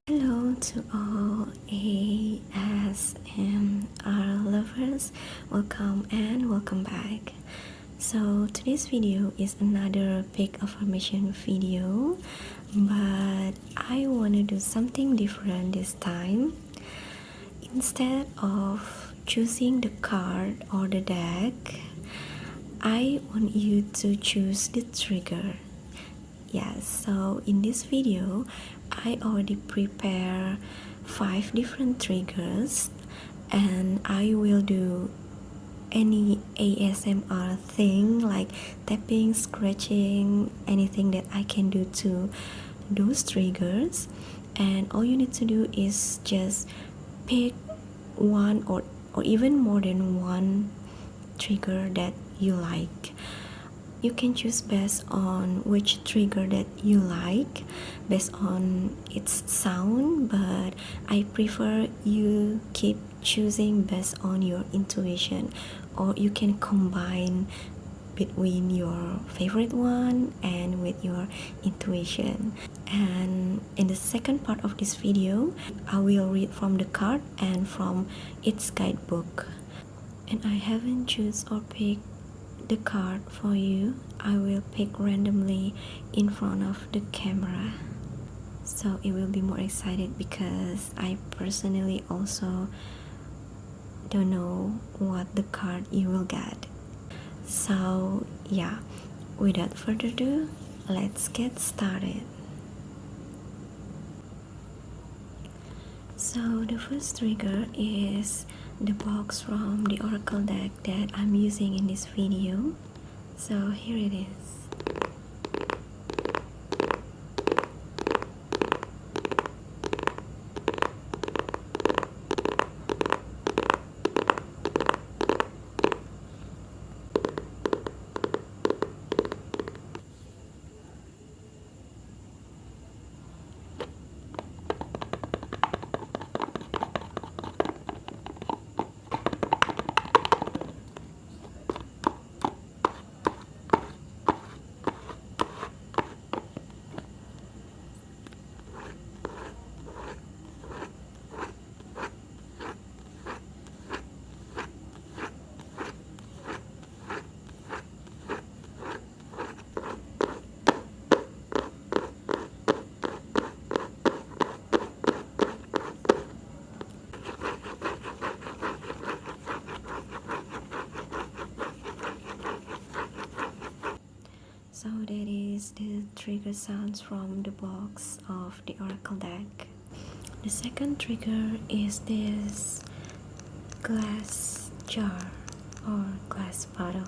Hello to all ASMR lovers, welcome and welcome back. So today's video is another big affirmation video, but I want to do something different this time. Instead of choosing the card or the deck, I want you to choose the trigger. Yes, so in this video I already prepare 5 different triggers, and I will do any ASMR thing like tapping, scratching, anything that I can do to those triggers. And all you need to do is just pick one or even more than one trigger that you like. You can choose based on which trigger that you like, based on its sound, but I prefer you keep choosing based on your intuition, or you can combine between your favorite one and with your intuition. And in the second part of this video, I will read from the card and from its guidebook. And I haven't choose or picked the card for you. I will pick randomly in front of the camera, so it will be more excited because I personally also don't know what the card you will get. So yeah, without further ado, let's get started. So the first trigger is the box from the oracle deck that I'm using in this video. So here it is. So that is the trigger sounds from the box of the oracle deck. The second trigger is this glass jar or glass bottle.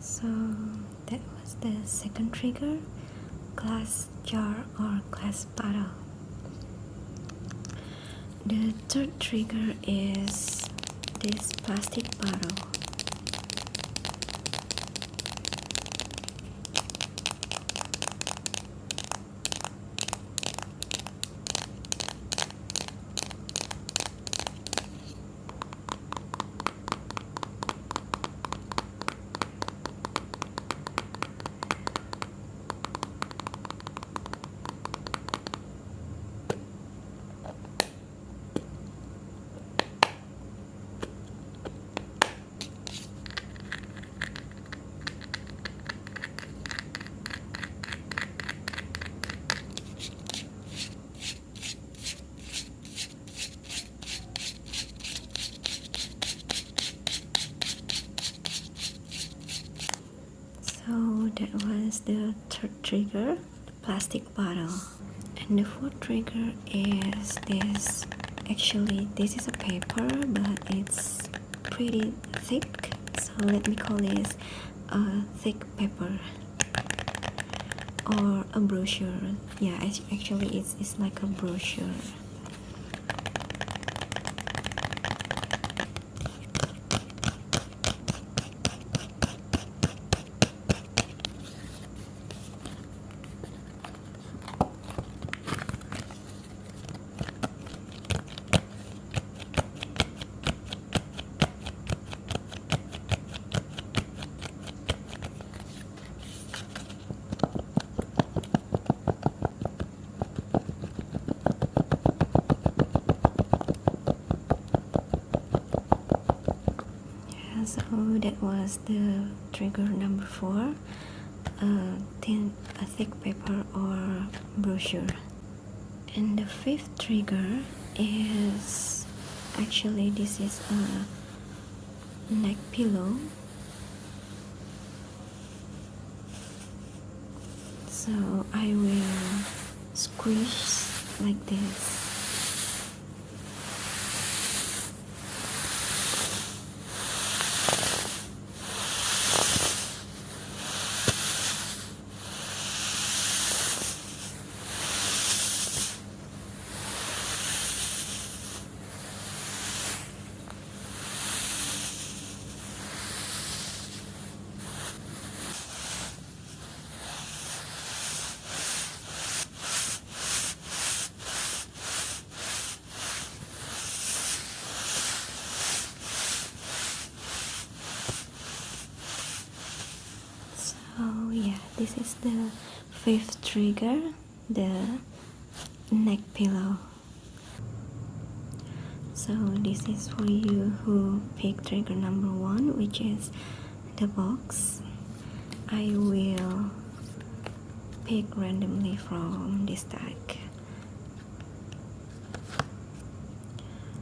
So that was the second trigger, glass jar or glass bottle. The third trigger is this plastic bottle. that was the third trigger, the plastic bottle. And the fourth trigger is this. Actually, this is a paper, but it's pretty thick, so let me call this a thick paper or a brochure. Yeah, actually it's like a brochure. So that was the trigger number 4, a thick paper or brochure. And the fifth trigger is, actually this is a neck pillow. So I will squish like this. So yeah, this is the fifth trigger, the neck pillow. So this is for you who pick trigger number 1, which is the box. I will pick randomly from this deck.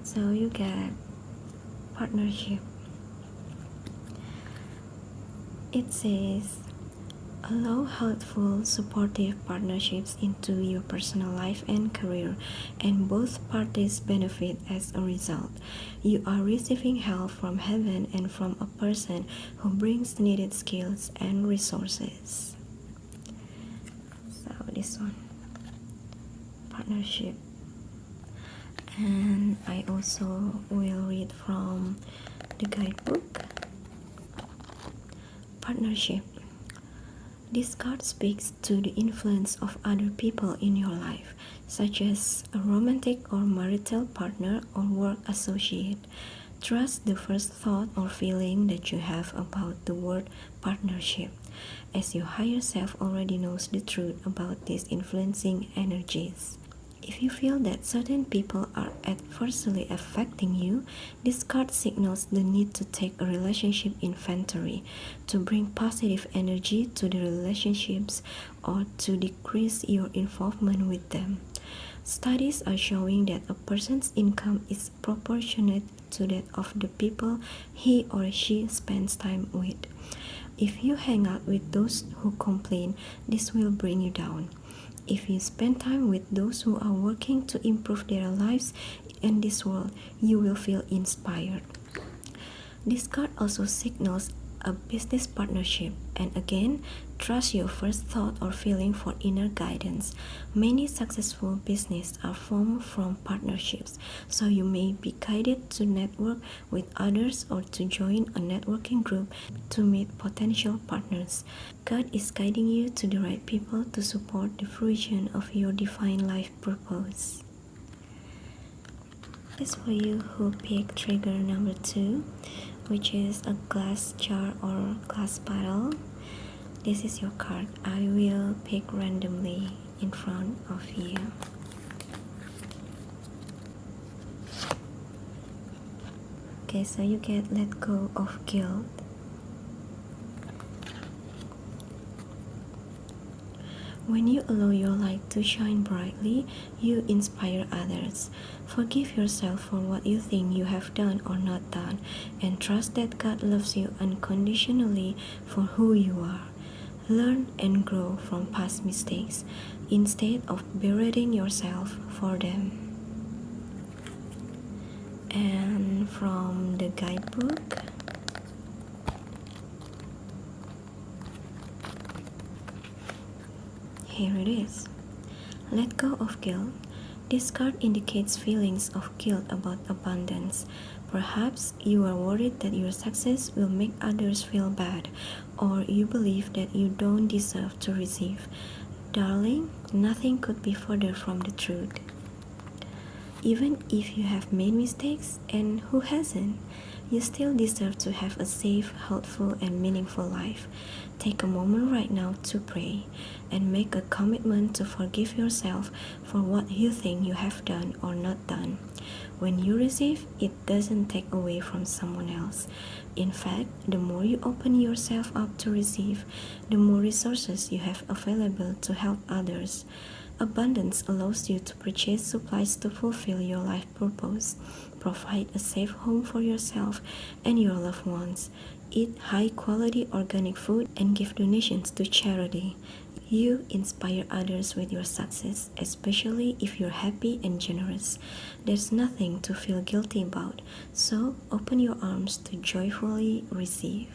So you get partnership. It says, allow helpful, supportive partnerships into your personal life and career, and both parties benefit as a result. You are receiving help from heaven and from a person who brings needed skills and resources. So this one, partnership. And I also will read from the guidebook. Partnership. This card speaks to the influence of other people in your life, such as a romantic or marital partner or work associate. Trust the first thought or feeling that you have about the word partnership, as your higher self already knows the truth about these influencing energies. If you feel that certain people are adversely affecting you, this card signals the need to take a relationship inventory, to bring positive energy to the relationships or to decrease your involvement with them. Studies are showing that a person's income is proportionate to that of the people he or she spends time with. If you hang out with those who complain, this will bring you down. If you spend time with those who are working to improve their lives in this world, you will feel inspired. This card also signals a business partnership, and again, trust your first thought or feeling for inner guidance. Many successful businesses are formed from partnerships, so you may be guided to network with others or to join a networking group to meet potential partners. God is guiding you to the right people to support the fruition of your divine life purpose. This is for you who pick trigger number 2, which is a glass jar or glass bottle. This is your card. I will pick randomly in front of you. Okay, so you get let go of guilt. When you allow your light to shine brightly, you inspire others. Forgive yourself for what you think you have done or not done, and trust that God loves you unconditionally for who you are. Learn and grow from past mistakes instead of berating yourself for them. And from the guidebook, here it is. Let go of guilt. This card indicates feelings of guilt about abundance. Perhaps you are worried that your success will make others feel bad, or you believe that you don't deserve to receive. Darling, nothing could be further from the truth. Even if you have made mistakes, and who hasn't, you still deserve to have a safe, healthful, and meaningful life. Take a moment right now to pray and make a commitment to forgive yourself for what you think you have done or not done. When you receive, it doesn't take away from someone else. In fact, the more you open yourself up to receive, the more resources you have available to help others. Abundance allows you to purchase supplies to fulfill your life purpose, provide a safe home for yourself and your loved ones, eat high-quality organic food, and give donations to charity. You inspire others with your success, especially if you're happy and generous. There's nothing to feel guilty about, so open your arms to joyfully receive.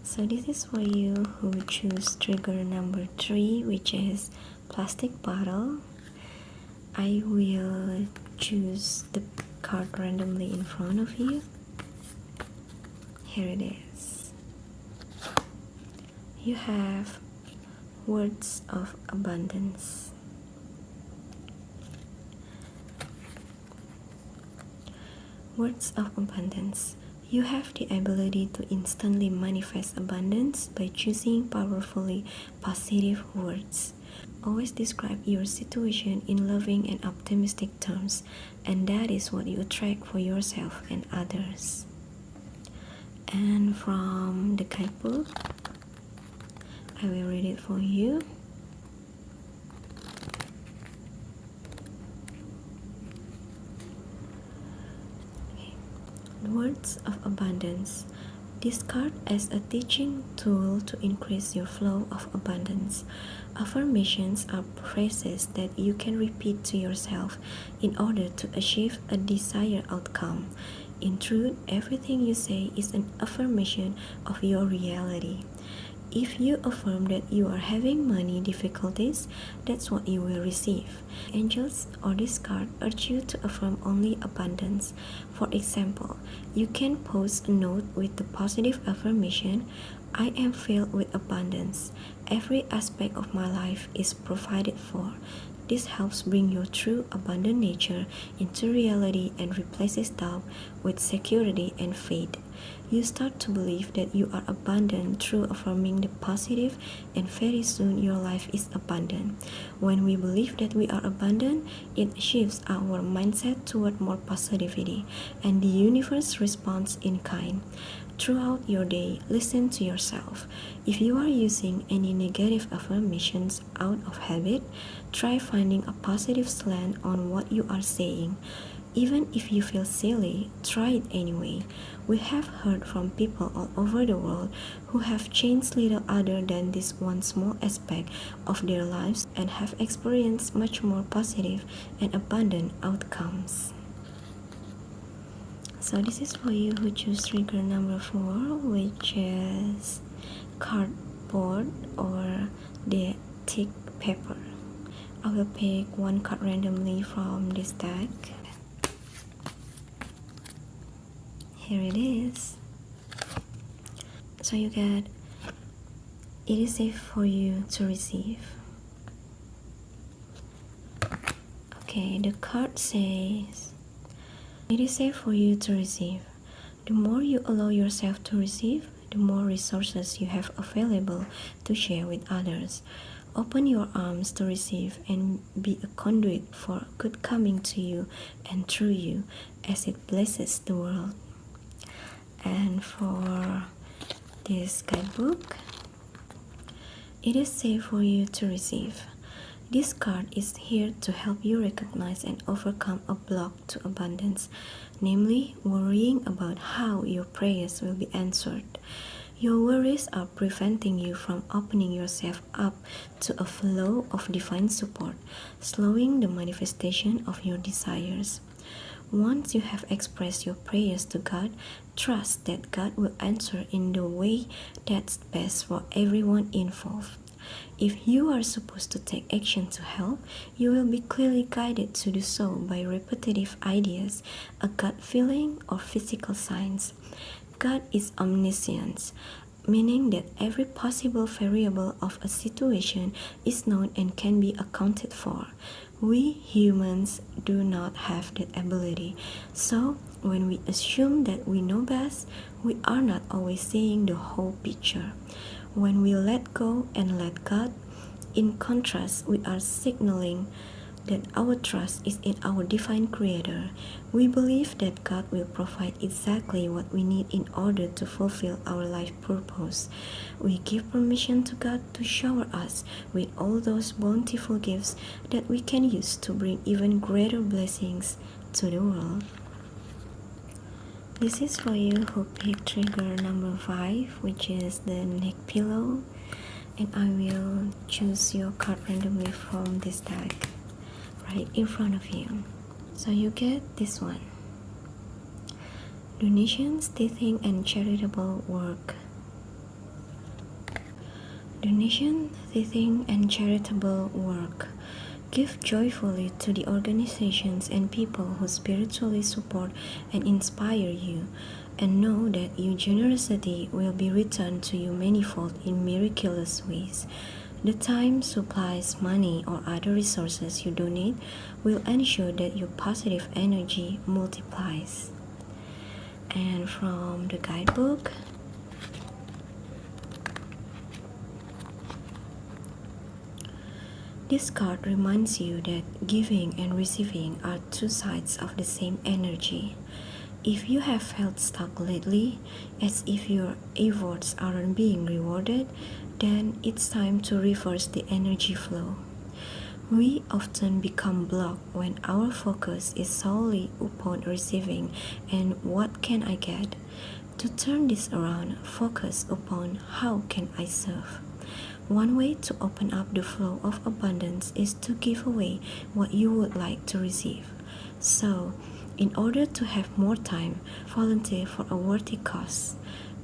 So this is for you who choose trigger number 3, which is plastic bottle. I will choose the card randomly in front of you. Here it is. You have words of abundance. Words of abundance. You have the ability to instantly manifest abundance by choosing powerfully positive words. Always describe your situation in loving and optimistic terms, and that is what you attract for yourself and others. And from the guidebook, I will read it for you. Words of abundance. Discard as a teaching tool to increase your flow of abundance. Affirmations are phrases that you can repeat to yourself in order to achieve a desired outcome. In truth, everything you say is an affirmation of your reality. If you affirm that you are having money difficulties, that's what you will receive. Angels or this card urge you to affirm only abundance. For example, you can post a note with the positive affirmation, I am filled with abundance. Every aspect of my life is provided for. This helps bring your true abundant nature into reality and replaces doubt with security and faith. You start to believe that you are abundant through affirming the positive, and very soon your life is abundant. When we believe that we are abundant, it shifts our mindset toward more positivity, and the universe responds in kind. Throughout your day, listen to yourself. If you are using any negative affirmations out of habit, try finding a positive slant on what you are saying. Even if you feel silly, try it anyway. We have heard from people all over the world who have changed little other than this one small aspect of their lives and have experienced much more positive and abundant outcomes. So this is for you who choose trigger number 4, which is cardboard or the thick paper. I will pick one card randomly from this deck. Here it is. So you get, it is safe for you to receive. Okay, the card says, it is safe for you to receive. The more you allow yourself to receive, the more resources you have available to share with others. Open your arms to receive and be a conduit for good coming to you and through you as it blesses the world. And for this guidebook, it is safe for you to receive. This card is here to help you recognize and overcome a block to abundance, namely worrying about how your prayers will be answered. Your worries are preventing you from opening yourself up to a flow of divine support, slowing the manifestation of your desires. Once you have expressed your prayers to God, trust that God will answer in the way that's best for everyone involved. If you are supposed to take action to help, you will be clearly guided to do so by repetitive ideas, a gut feeling, or physical signs. God is omniscient, meaning that every possible variable of a situation is known and can be accounted for. We humans do not have that ability, so when we assume that we know best, we are not always seeing the whole picture. When we let go and let God, in contrast, we are signaling that our trust is in our divine creator. We believe that God will provide exactly what we need in order to fulfill our life purpose. We give permission to God to shower us with all those bountiful gifts that we can use to bring even greater blessings to the world. This is for you who picked trigger number 5, which is the neck pillow, and I will choose your card randomly from this deck right in front of you. So you get this one: donations, tithing, and charitable work. Donation, tithing, and charitable work. Give joyfully to the organizations and people who spiritually support and inspire you, and know that your generosity will be returned to you manifold in miraculous ways. The time, supplies, money, or other resources you donate will ensure that your positive energy multiplies. And from the guidebook, this card reminds you that giving and receiving are two sides of the same energy. If you have felt stuck lately, as if your efforts aren't being rewarded, then it's time to reverse the energy flow. We often become blocked when our focus is solely upon receiving and what can I get. To turn this around, focus upon how can I serve. One way to open up the flow of abundance is to give away what you would like to receive. So, in order to have more time, volunteer for a worthy cause.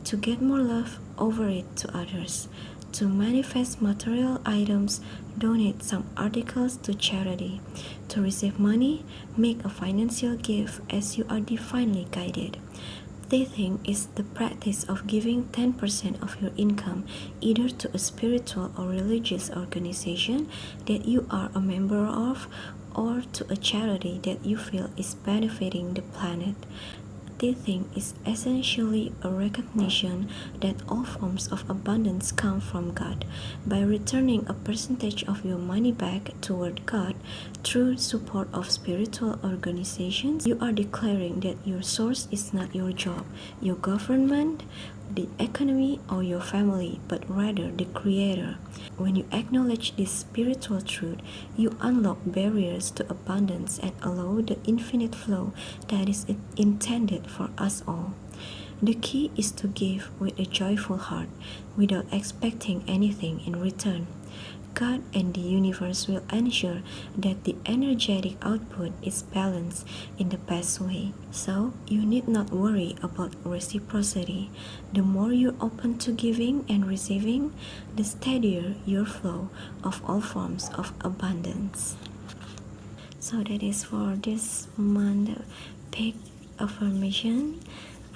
To get more love, over it to others. To manifest material items, donate some articles to charity. To receive money, make a financial gift as you are divinely guided. Tithing is the practice of giving 10% of your income either to a spiritual or religious organization that you are a member of or to a charity that you feel is benefiting the planet. Tithing is essentially a recognition that all forms of abundance come from God. By returning a percentage of your money back toward God through support of spiritual organizations, you are declaring that your source is not your job, your government, the economy, or your family, but rather the Creator. When you acknowledge this spiritual truth, you unlock barriers to abundance and allow the infinite flow that is intended for us all. The key is to give with a joyful heart, without expecting anything in return. God and the universe will ensure that the energetic output is balanced in the best way. So, you need not worry about reciprocity. The more you're open to giving and receiving, the steadier your flow of all forms of abundance. So that is for this month pick affirmation.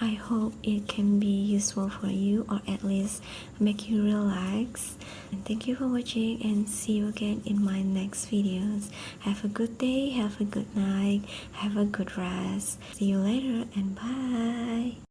I hope it can be useful for you, or at least make you relax. And thank you for watching, and see you again in my next videos. Have a good day, have a good night, have a good rest. See you later, and bye.